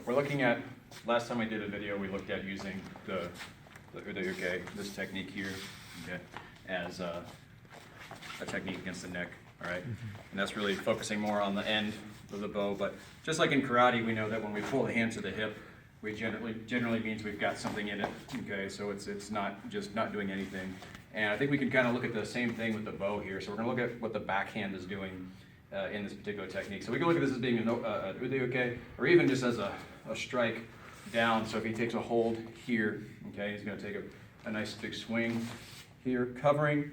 We're looking at, last time I did a video, we looked at using this technique here, okay, as a technique against the neck, all right? And that's really focusing more on the end of the bow, but just like in karate, we know that when we pull the hand to the hip, we generally means we've got something in it, okay? So it's not just not doing anything. And I think we can kind of look at the same thing with the bow here. So we're gonna look at what the backhand is doing in this particular technique. So we can look at this as being an ude-uke, or even just as a strike down. So if he takes a hold here, okay, he's gonna take a nice big swing here, covering,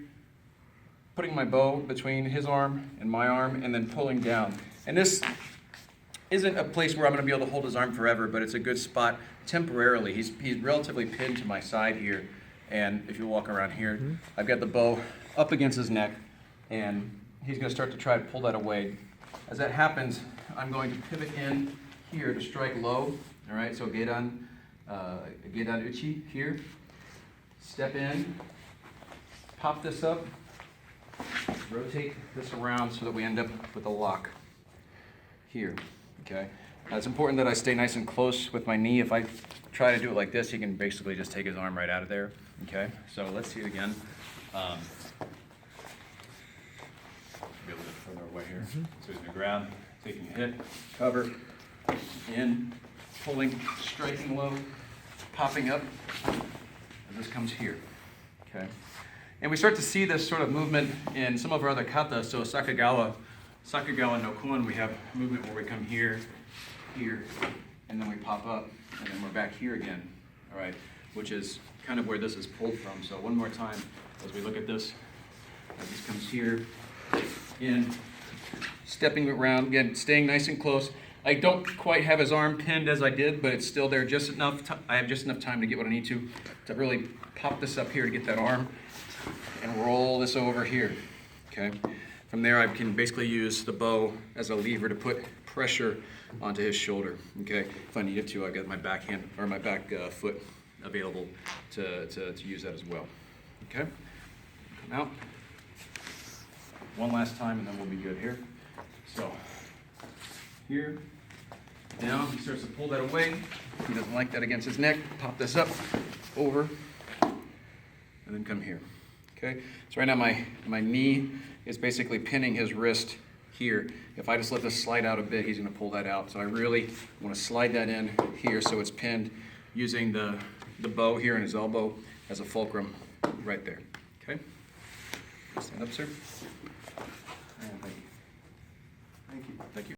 putting my bow between his arm and my arm, and then pulling down. And this isn't a place where I'm gonna be able to hold his arm forever, but it's a good spot temporarily. He's relatively pinned to my side here. And if you walk around here, I've got the bow up against his neck, and he's gonna start to try to pull that away. As that happens, I'm going to pivot in here to strike low, all right? So gedan uchi here, step in, pop this up, rotate this around so that we end up with a lock here, okay? Now it's important that I stay nice and close with my knee. If I try to do it like this, he can basically just take his arm right out of there, okay? So let's see it again. Be a little bit further away here. So he's gonna grab, taking a hit, cover, in, pulling, striking low, popping up, and this comes here, okay? And we start to see this sort of movement in some of our other kata. So Sakugawa no kun, we have movement where we come here, here, and then we pop up, and then we're back here again, all right? Which is kind of where this is pulled from. So one more time, as we look at this, as this comes here, in, stepping around, again, staying nice and close. I don't quite have his arm pinned as I did, but it's still there just enough. I have just enough time to get what I need to really pop this up here to get that arm and roll this over here, okay? From there, I can basically use the bow as a lever to put pressure onto his shoulder, okay? If I needed to, I've got my backhand or my back foot available to use that as well, okay? Come out. One last time, and then we'll be good here. So, here, down, he starts to pull that away. He doesn't like that against his neck. Pop this up, over, and then come here, okay? So right now my knee is basically pinning his wrist here. If I just let this slide out a bit, he's gonna pull that out. So I really wanna slide that in here so it's pinned using the bow here in his elbow as a fulcrum right there, okay? Stand up, sir. And thank you. Thank you. Thank you.